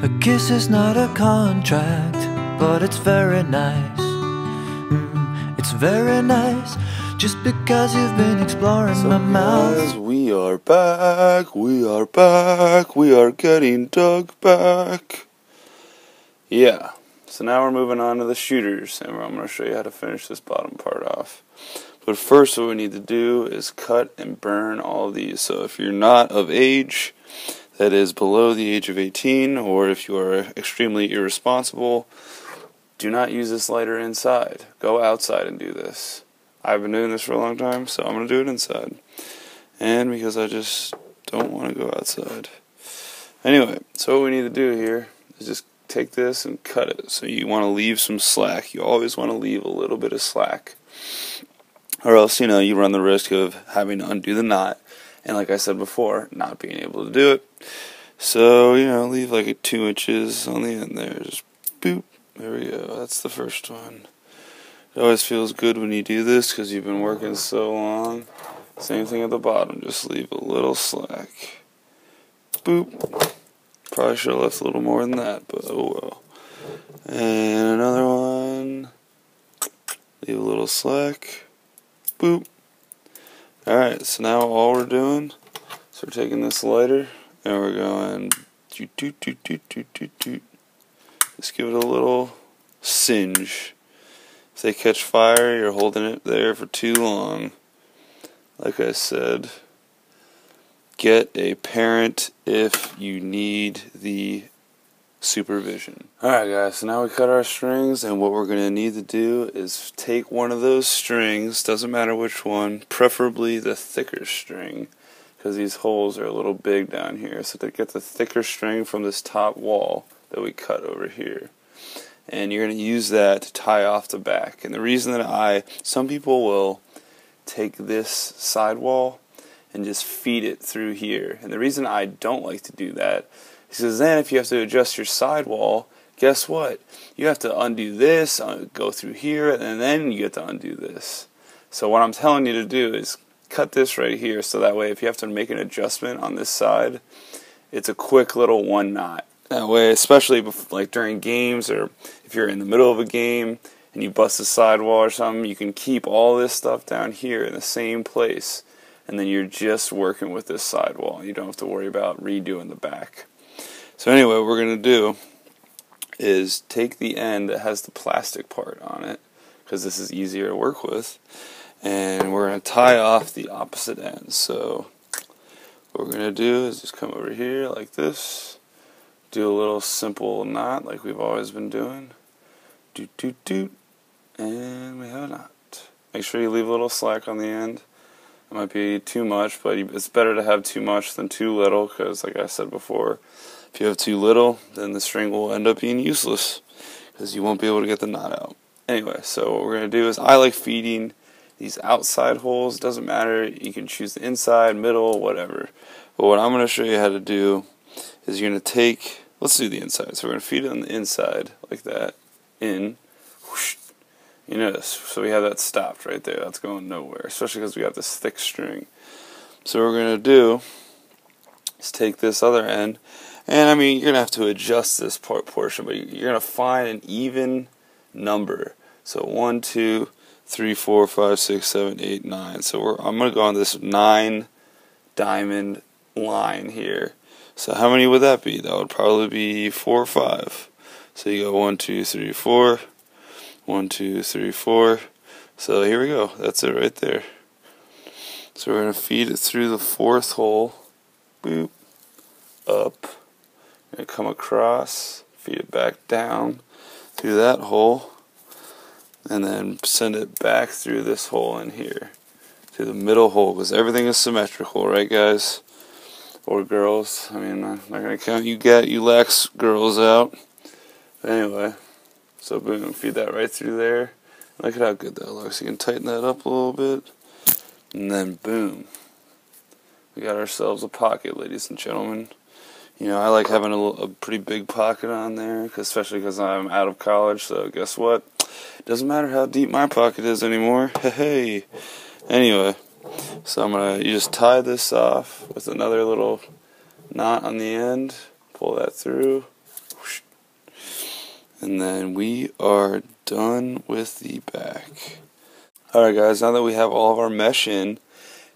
A kiss is not a contract, but it's very nice. It's very nice, just because you've been exploring my mouth. Guys, we are back, we are back, we are getting Doug back. Yeah, so now we're moving on to the shooters, and I'm going to show you how to finish this bottom part off. But first what we need to do is cut and burn all of these. So if you're not of age, that is below the age of 18, or if you are extremely irresponsible, do not use this lighter inside. Go outside and do this. I've been doing this for a long time, so I'm going to do it inside. And because I just don't want to go outside. Anyway, so what we need to do here is just take this and cut it. So you want to leave some slack. You always want to leave a little bit of slack. Or else, you run the risk of having to undo the knot. And like I said before, not being able to do it. So, leave like 2 inches on the end there. Just boop. There we go. That's the first one. It always feels good when you do this because you've been working so long. Same thing at the bottom. Just leave a little slack. Boop. Probably should have left a little more than that, but oh well. And another one. Leave a little slack. Boop. Alright, so now all we're doing is we're taking this lighter and we're going doot doot doot doot doot doot doot. Just give it a little singe. If they catch fire, you're holding it there for too long. Like I said, get a parent if you need the supervision. Alright guys, so now we cut our strings, and what we're going to need to do is take one of those strings, doesn't matter which one, preferably the thicker string, because these holes are a little big down here. So to get the thicker string from this top wall that we cut over here, and you're going to use that to tie off the back. And the reason that some people will take this sidewall and just feed it through here, and the reason I don't like to do that is because then if you have to adjust your sidewall, guess what? You have to undo this, go through here, and then you get to undo this. So what I'm telling you to do is cut this right here, so that way if you have to make an adjustment on this side, it's a quick little one knot. That way, especially like during games, or if you're in the middle of a game and you bust a sidewall or something, you can keep all this stuff down here in the same place, and then you're just working with this sidewall. You don't have to worry about redoing the back. So anyway, what we're going to do is take the end that has the plastic part on it, because this is easier to work with, and we're going to tie off the opposite end. So what we're going to do is just come over here like this, do a little simple knot like we've always been doing, doot doot doot, and we have a knot. Make sure you leave a little slack on the end. It might be too much, but it's better to have too much than too little, because like I said before, if you have too little, then the string will end up being useless, because you won't be able to get the knot out. Anyway, so what we're going to do is, I like feeding these outside holes. Doesn't matter, you can choose the inside, middle, whatever. But what I'm going to show you how to do is you're going to take, let's do the inside. So we're going to feed it on the inside, like that, in, whoosh. You notice, so we have that stopped right there. That's going nowhere, especially because we got this thick string. So what we're going to do is take this other end, and you're going to have to adjust this portion, but you're going to find an even number. So 1, 2, 3, 4, 5, 6, 7, 8, 9. So I'm going to go on this 9 diamond line here. So how many would that be? That would probably be 4 or 5. So you go 1, 2, 3, 4. 1, 2, 3, 4. So here we go. That's it right there. So we're going to feed it through the 4th hole. Boop. Up. We're going to come across. Feed it back down through that hole. And then send it back through this hole in here. Through the middle hole. Because everything is symmetrical, right guys? Or girls. I'm not going to count you lax girls out. But anyway. So boom, feed that right through there. Look at how good that looks. You can tighten that up a little bit. And then boom. We got ourselves a pocket, ladies and gentlemen. I like having a pretty big pocket on there, especially because I'm out of college, so guess what? It doesn't matter how deep my pocket is anymore. Hey. Anyway, so you just tie this off with another little knot on the end. Pull that through. And then we are done with the back. Alright guys, now that we have all of our mesh in,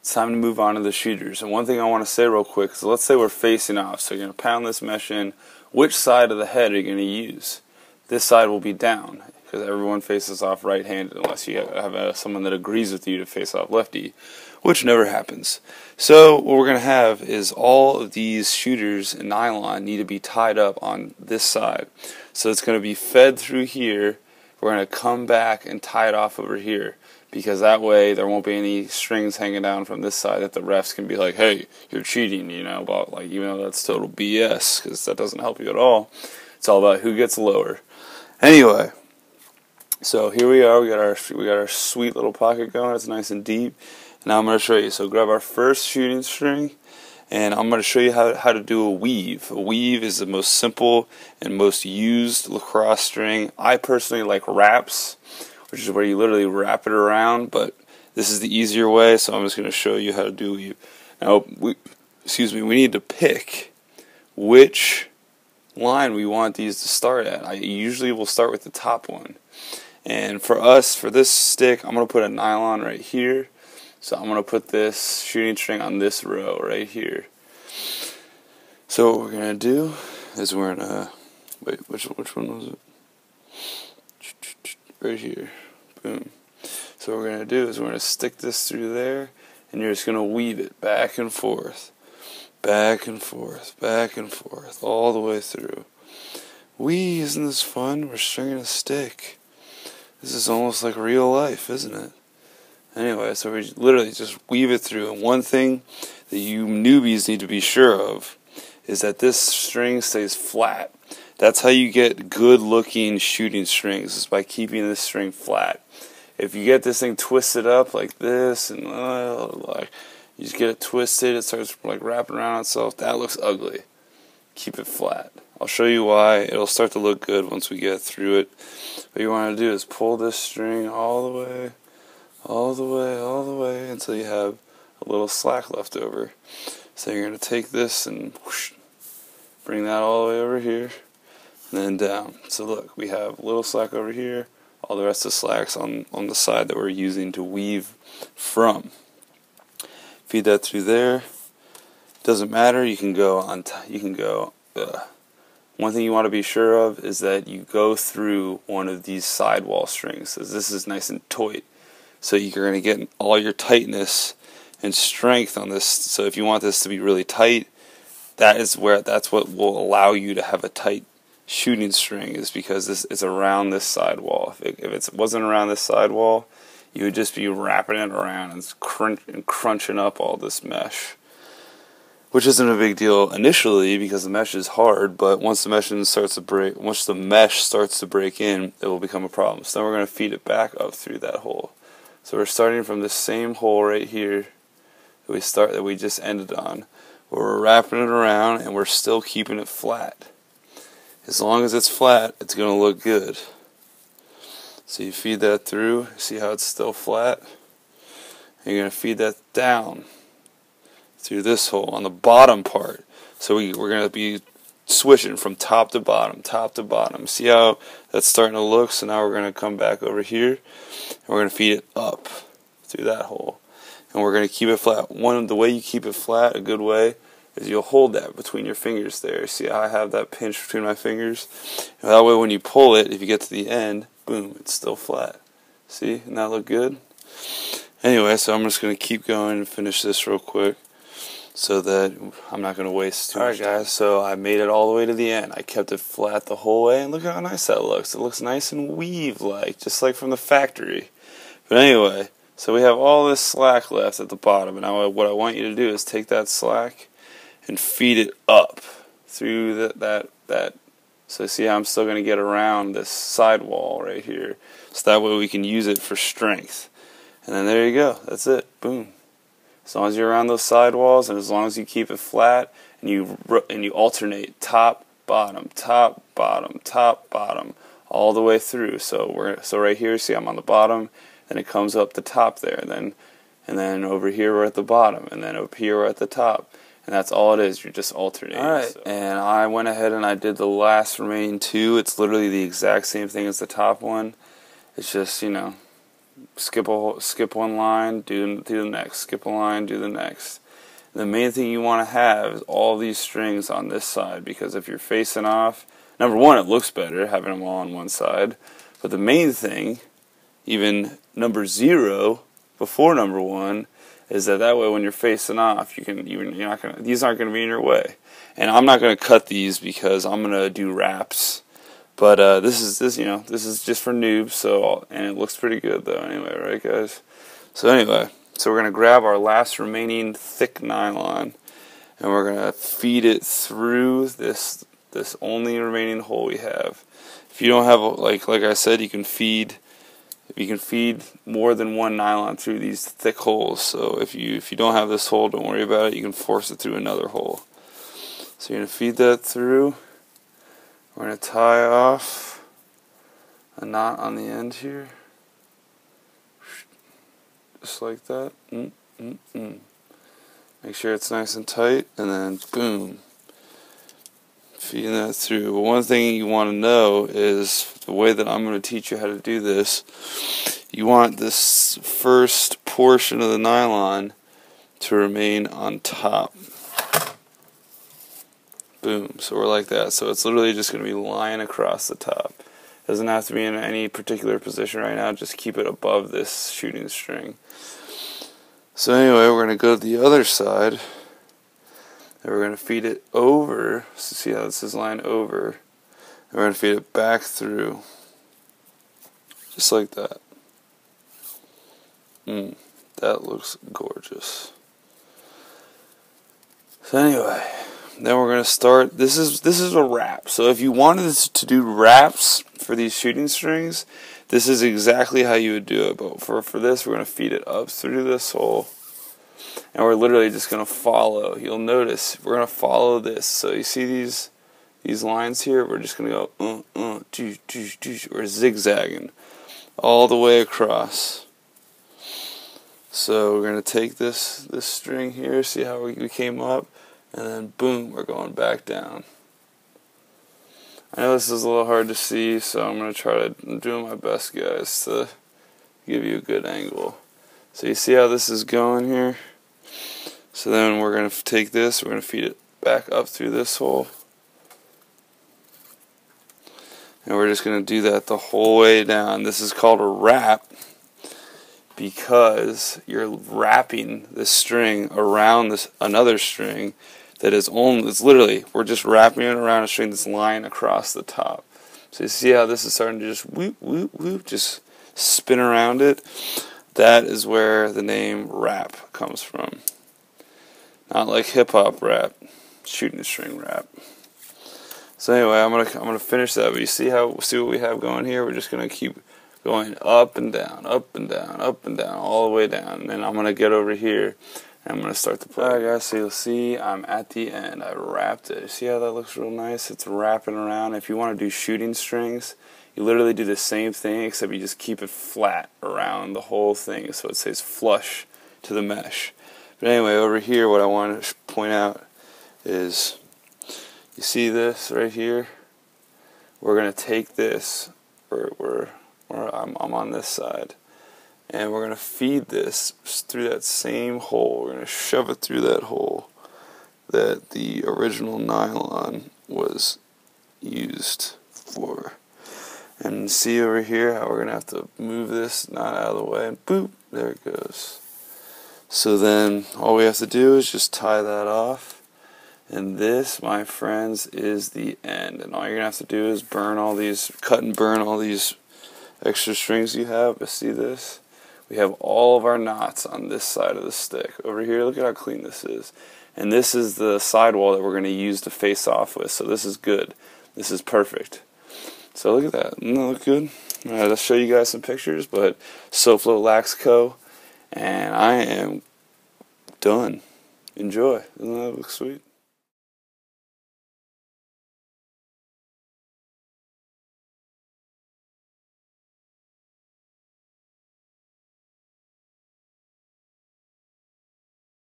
it's time to move on to the shooters. And one thing I want to say real quick is, let's say we're facing off. So you're going to pound this mesh in. Which side of the head are you going to use? This side will be down, because everyone faces off right-handed unless you have someone that agrees with you to face off lefty, which never happens. So what we're going to have is all of these shooters in nylon need to be tied up on this side. So it's going to be fed through here. We're going to come back and tie it off over here, because that way there won't be any strings hanging down from this side that the refs can be like, hey, you're cheating, you know, about, like, even though that's total BS, because that doesn't help you at all. It's all about who gets lower. Anyway, so here we are. We got our sweet little pocket going. It's nice and deep. And now I'm going to show you. So grab our first shooting string, and I'm going to show you how to do a weave. A weave is the most simple and most used lacrosse string. I personally like wraps, which is where you literally wrap it around, but this is the easier way, so I'm just going to show you how to do a weave. Now, we need to pick which line we want these to start at. I usually will start with the top one. And for us, for this stick, I'm going to put a nylon right here. So I'm going to put this shooting string on this row right here. So what we're going to do is we're going to, wait, which one was it? Right here. Boom. So what we're going to do is we're going to stick this through there, and you're just going to weave it back and forth. Back and forth, back and forth, all the way through. Wee, isn't this fun? We're stringing a stick. This is almost like real life, isn't it? Anyway, so we literally just weave it through. And one thing that you newbies need to be sure of is that this string stays flat. That's how you get good looking shooting strings, is by keeping this string flat. If you get this thing twisted up like this, and like, you just get it twisted, it starts like wrapping around itself, that looks ugly. Keep it flat. I'll show you why. It'll start to look good once we get through it. What you want to do is pull this string all the way, all the way, all the way, until you have a little slack left over. So you're going to take this and whoosh, bring that all the way over here, and then down. So look, we have a little slack over here, all the rest of the slacks on the side that we're using to weave from. Feed that through there. Doesn't matter. You can go on. One thing you want to be sure of is that you go through one of these sidewall strings. So this is nice and tight. So you're going to get all your tightness and strength on this. So if you want this to be really tight, that's what will allow you to have a tight shooting string, is because it's around this sidewall. If it wasn't around this sidewall, you would just be wrapping it around and crunching up all this mesh, which isn't a big deal initially because the mesh is hard. But once the mesh starts to break in, it will become a problem. So then we're going to feed it back up through that hole. So we're starting from the same hole right here that we just ended on, where we're wrapping it around and we're still keeping it flat. As long as it's flat, it's going to look good. So you feed that through, see how it's still flat? And you're going to feed that down through this hole on the bottom part. So we're going to be switching from top to bottom, top to bottom. See how that's starting to look? So now we're going to come back over here, and we're going to feed it up through that hole. And we're going to keep it flat. The way you keep it flat, a good way, is you'll hold that between your fingers there. See how I have that pinch between my fingers? And that way when you pull it, if you get to the end, boom, it's still flat. See? Doesn't that look good? Anyway, so I'm just going to keep going and finish this real quick so that I'm not going to waste too much time. Alright guys, so I made it all the way to the end. I kept it flat the whole way, and look how nice that looks. It looks nice and weave-like, just like from the factory. But anyway, so we have all this slack left at the bottom, and now what I want you to do is take that slack and feed it up through that. So see how I'm still going to get around this sidewall right here. So that way we can use it for strength. And then there you go. That's it. Boom. As long as you're around those sidewalls, and as long as you keep it flat, and you alternate top, bottom, top, bottom, top, bottom, all the way through. So right here, see I'm on the bottom, then it comes up the top there, and then over here we're at the bottom, and then up here we're at the top. And that's all it is. You're just alternating. Alright, so. And I went ahead and I did the last remaining 2. It's literally the exact same thing as the top one. It's just, you know, skip one line, do the next. Skip a line, do the next. And the main thing you want to have is all these strings on this side, because if you're facing off, number one, it looks better having them all on one side. But the main thing, even number 0 before number 1, is that way when you're facing off, these aren't gonna be in your way. And I'm not gonna cut these because I'm gonna do wraps. But this is just for noobs. So, and it looks pretty good though. Anyway, right, guys? So anyway, so we're gonna grab our last remaining thick nylon, and we're gonna feed it through this only remaining hole we have. If you don't have, like I said, you can feed more than one nylon through these thick holes. So if you don't have this hole, don't worry about it. You can force it through another hole. So you're going to feed that through. We're going to tie off a knot on the end here. Just like that. Make sure it's nice and tight, and then boom. Feeding that through. But one thing you want to know is the way that I'm going to teach you how to do this. You want this first portion of the nylon to remain on top. Boom. So we're like that. So it's literally just going to be lying across the top. It doesn't have to be in any particular position right now. Just keep it above this shooting string. So anyway, we're going to go to the other side. And we're going to feed it over. So see how this is lying over. And we're going to feed it back through. Just like that. That looks gorgeous. So anyway, then we're going to start. This is a wrap. So if you wanted to do wraps for these shooting strings, this is exactly how you would do it. But for this, we're going to feed it up through this hole. And we're literally just going to follow. You'll notice we're going to follow this. So you see these lines here? We're just going to go we're zigzagging all the way across. So we're going to take this string here, see how we came up, and then boom, we're going back down. I know this is a little hard to see, so I'm going to try to do my best, guys, to give you a good angle. So you see how this is going here? So then we're going to take this, we're going to feed it back up through this hole. And we're just going to do that the whole way down. This is called a wrap because you're wrapping this string around another string that is it's literally, we're just wrapping it around a string that's lying across the top. So you see how this is starting to just whoop, whoop, whoop, just spin around it? That is where the name wrap comes from. Not like hip-hop rap, shooting string rap. So anyway, I'm gonna finish that. But you see what we have going here? We're just gonna keep going up and down, up and down, up and down, all the way down. And then I'm gonna get over here and I'm gonna start to play. Alright guys, so you'll see I'm at the end. I wrapped it. See how that looks real nice? It's wrapping around. If you want to do shooting strings, you literally do the same thing, except you just keep it flat around the whole thing so it stays flush to the mesh. But anyway, over here, what I want to point out is, you see this right here? We're going to take this, I'm on this side, and we're going to feed this through that same hole. We're going to shove it through that hole that the original nylon was used for. And see over here how we're going to have to move this knot out of the way, and boop, there it goes. So then all we have to do is just tie that off. And this, my friends, is the end. And all you're going to have to do is cut and burn all these extra strings you have. But see this? We have all of our knots on this side of the stick. Over here, look at how clean this is. And this is the sidewall that we're going to use to face off with. So this is good. This is perfect. So look at that. Doesn't that look good? Alright, I'll show you guys some pictures, but SoFloLaxco, and I am done. Enjoy. Doesn't that look sweet?